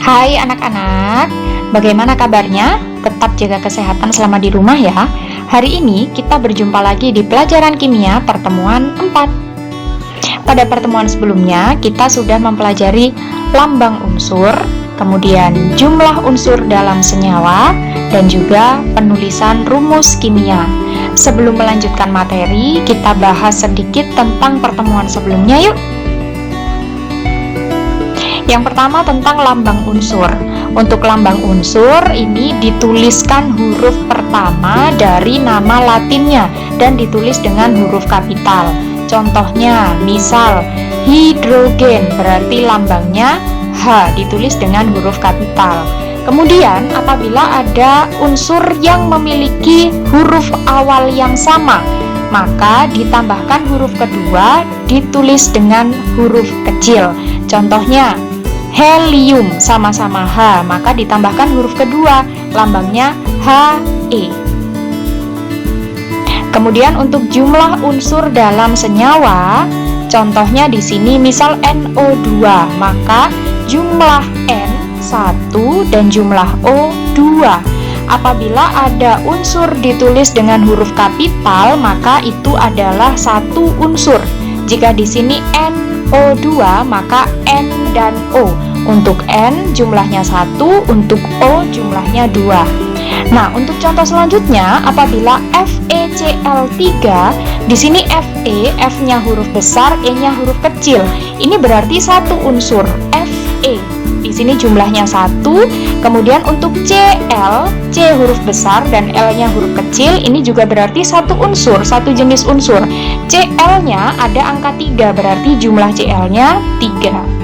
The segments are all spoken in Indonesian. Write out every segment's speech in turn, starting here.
Hai anak-anak, bagaimana kabarnya? Tetap jaga kesehatan selama di rumah ya. Hari ini kita berjumpa lagi di pelajaran kimia pertemuan 4. Pada pertemuan sebelumnya kita sudah mempelajari lambang unsur, kemudian jumlah unsur dalam senyawa, dan juga penulisan rumus kimia. Sebelum melanjutkan materi, kita bahas sedikit tentang pertemuan sebelumnya yuk. Yang pertama tentang lambang unsur. Untuk lambang unsur ini dituliskan huruf pertama dari nama latinnya dan ditulis dengan huruf kapital. Contohnya, misal hidrogen berarti lambangnya H, ditulis dengan huruf kapital. Kemudian apabila ada unsur yang memiliki huruf awal yang sama, maka ditambahkan huruf kedua ditulis dengan huruf kecil. Contohnya helium sama-sama H, maka ditambahkan huruf kedua, lambangnya He. Kemudian untuk jumlah unsur dalam senyawa, contohnya di sini misal NO2, maka jumlah N 1 dan jumlah O 2. Apabila ada unsur ditulis dengan huruf kapital, maka itu adalah satu unsur. Jika di sini NO2, maka N dan O. Untuk N jumlahnya 1, untuk O jumlahnya 2. Nah, untuk contoh selanjutnya, apabila FeCl3, di sini Fe, F-nya huruf besar, E-nya huruf kecil. Ini berarti satu unsur, Fe. Di sini jumlahnya 1. Kemudian untuk Cl, C huruf besar dan L-nya huruf kecil, ini juga berarti satu unsur, satu jenis unsur. Cl-nya ada angka 3, berarti jumlah Cl-nya 3.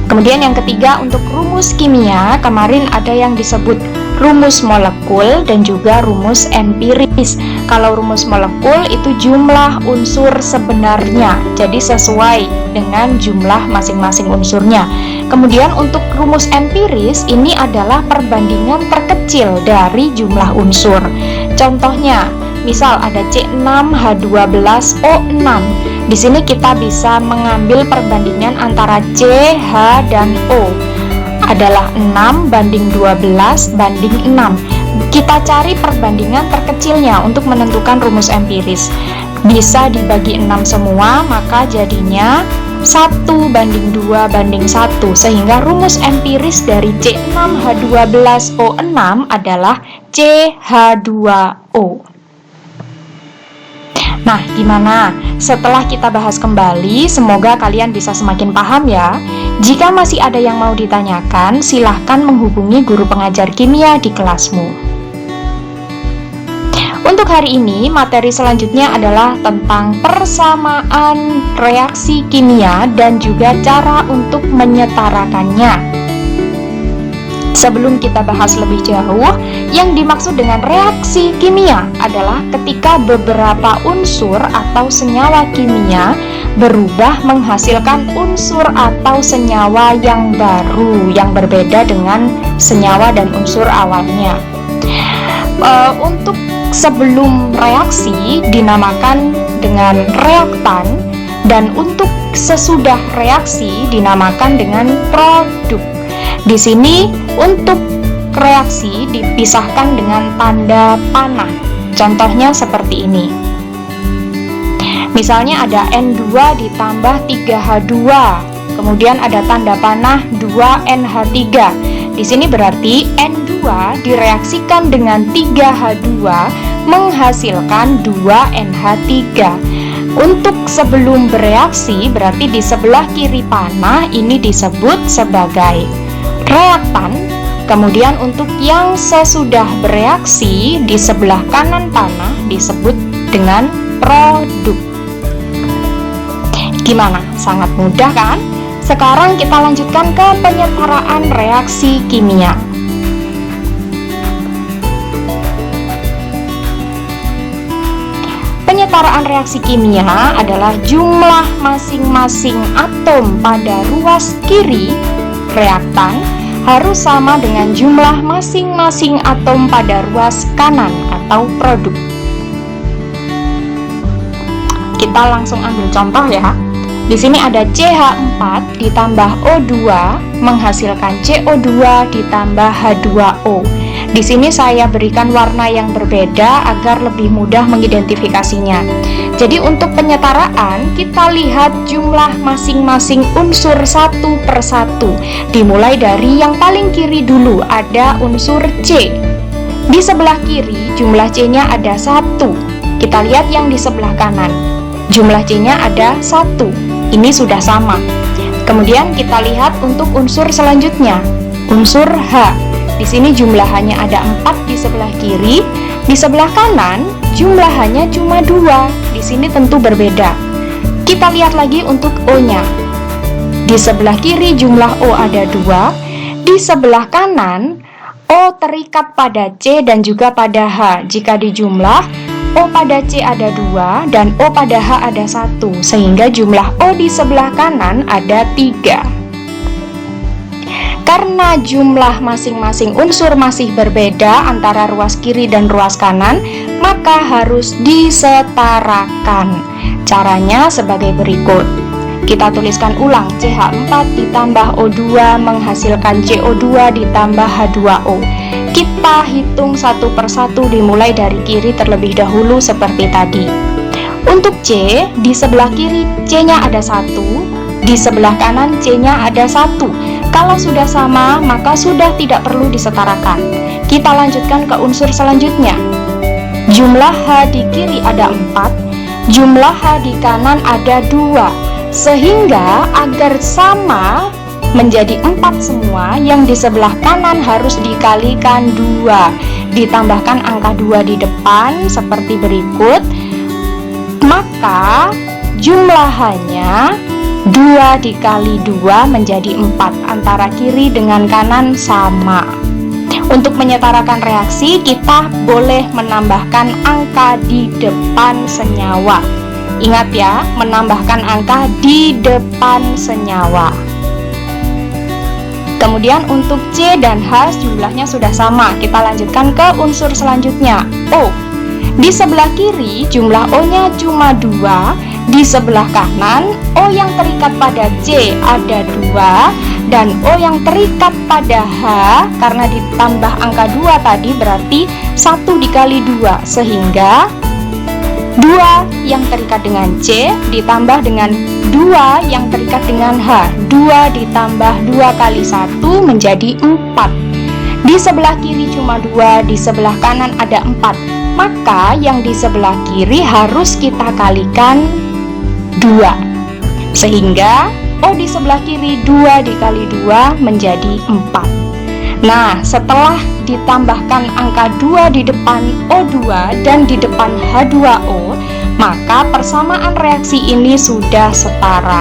Kemudian yang ketiga untuk rumus kimia, kemarin ada yang disebut rumus molekul dan juga rumus empiris. Kalau rumus molekul itu jumlah unsur sebenarnya, jadi sesuai dengan jumlah masing-masing unsurnya. Kemudian untuk rumus empiris ini adalah perbandingan terkecil dari jumlah unsur. Contohnya, misal ada C6H12O6. Di sini kita bisa mengambil perbandingan antara C, H, dan O. Adalah 6 banding 12 banding 6. Kita cari perbandingan terkecilnya untuk menentukan rumus empiris. Bisa dibagi 6 semua, maka jadinya 1 banding 2 banding 1. Sehingga rumus empiris dari C6H12O6 adalah CH2O. Nah, gimana? Setelah kita bahas kembali, semoga kalian bisa semakin paham ya. Jika masih ada yang mau ditanyakan, silahkan menghubungi guru pengajar kimia di kelasmu. Untuk hari ini, materi selanjutnya adalah tentang persamaan reaksi kimia dan juga cara untuk menyetarakannya. Sebelum kita bahas lebih jauh, yang dimaksud dengan reaksi kimia adalah ketika beberapa unsur atau senyawa kimia berubah menghasilkan unsur atau senyawa yang baru, yang berbeda dengan senyawa dan unsur awalnya. Untuk sebelum reaksi dinamakan dengan reaktan, dan untuk sesudah reaksi dinamakan dengan produk. Di sini untuk reaksi dipisahkan dengan tanda panah. Contohnya seperti ini. Misalnya ada N2 ditambah 3H2. Kemudian ada tanda panah 2NH3. Di sini berarti N2 direaksikan dengan 3H2 menghasilkan 2NH3. Untuk sebelum bereaksi berarti di sebelah kiri panah ini disebut sebagai reaktan. Kemudian untuk yang sesudah bereaksi di sebelah kanan panah disebut dengan produk. Gimana? Sangat mudah kan? Sekarang kita lanjutkan ke penyetaraan reaksi kimia. Penyetaraan reaksi kimia adalah jumlah masing-masing atom pada ruas kiri reaktan harus sama dengan jumlah masing-masing atom pada ruas kanan atau produk. Kita langsung ambil contoh ya. Di sini ada CH4 ditambah O2 menghasilkan CO2 ditambah H2O. Di sini saya berikan warna yang berbeda agar lebih mudah mengidentifikasinya. Jadi untuk penyetaraan, kita lihat jumlah masing-masing unsur satu per satu. Dimulai dari yang paling kiri dulu, ada unsur C. Di sebelah kiri, jumlah C-nya ada 1. Kita lihat yang di sebelah kanan. Jumlah C-nya ada 1. Ini sudah sama. Kemudian kita lihat untuk unsur selanjutnya, unsur H. Di sini jumlahannya ada 4 di sebelah kiri, di sebelah kanan jumlahannya cuma 2. Di sini tentu berbeda. Kita lihat lagi untuk O-nya. Di sebelah kiri jumlah O ada 2, di sebelah kanan O terikat pada C dan juga pada H. Jika dijumlah, O pada C ada 2 dan O pada H ada 1, sehingga jumlah O di sebelah kanan ada 3. Karena jumlah masing-masing unsur masih berbeda antara ruas kiri dan ruas kanan, maka harus disetarakan. Caranya sebagai berikut. Kita tuliskan ulang, CH4 ditambah O2 menghasilkan CO2 ditambah H2O. Kita hitung satu persatu dimulai dari kiri terlebih dahulu seperti tadi. Untuk C, di sebelah kiri C-nya ada 1, di sebelah kanan C-nya ada 1. Kalau sudah sama, maka sudah tidak perlu disetarakan. Kita lanjutkan ke unsur selanjutnya. Jumlah H di kiri ada 4, jumlah H di kanan ada 2. Sehingga agar sama menjadi 4 semua, yang di sebelah kanan harus dikalikan 2. Ditambahkan angka 2 di depan seperti berikut. Maka jumlahannya 2 dikali 2 menjadi 4. Antara kiri dengan kanan sama. Untuk menyetarakan reaksi, kita boleh menambahkan angka di depan senyawa. Ingat ya, menambahkan angka di depan senyawa. Kemudian untuk C dan H jumlahnya sudah sama. Kita lanjutkan ke unsur selanjutnya, O. Di sebelah kiri jumlah O-nya cuma 2, di sebelah kanan O yang terikat pada C ada 2 dan O yang terikat pada H, karena ditambah angka 2 tadi berarti 1 dikali 2, sehingga 2 yang terikat dengan C ditambah dengan 2 yang terikat dengan H. 2 ditambah 2 kali 1 menjadi 4. Di sebelah kiri cuma 2, di sebelah kanan ada 4. Maka yang di sebelah kiri harus kita kalikan 2. Sehingga O di sebelah kiri 2 dikali 2 menjadi 4. Nah, setelah ditambahkan angka 2 di depan O2 dan di depan H2O, maka persamaan reaksi ini sudah setara.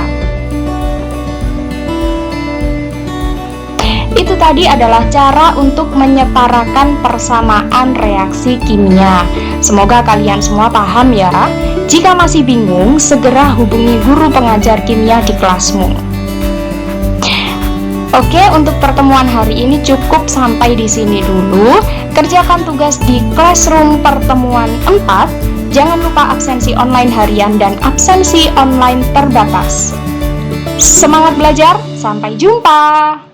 Itu tadi adalah cara untuk menyetarakan persamaan reaksi kimia. Semoga kalian semua paham ya. Jika masih bingung, segera hubungi guru pengajar kimia di kelasmu. Oke, untuk pertemuan hari ini cukup sampai di sini dulu. Kerjakan tugas di Classroom pertemuan 4. Jangan lupa absensi online harian dan absensi online terbatas. Semangat belajar, sampai jumpa!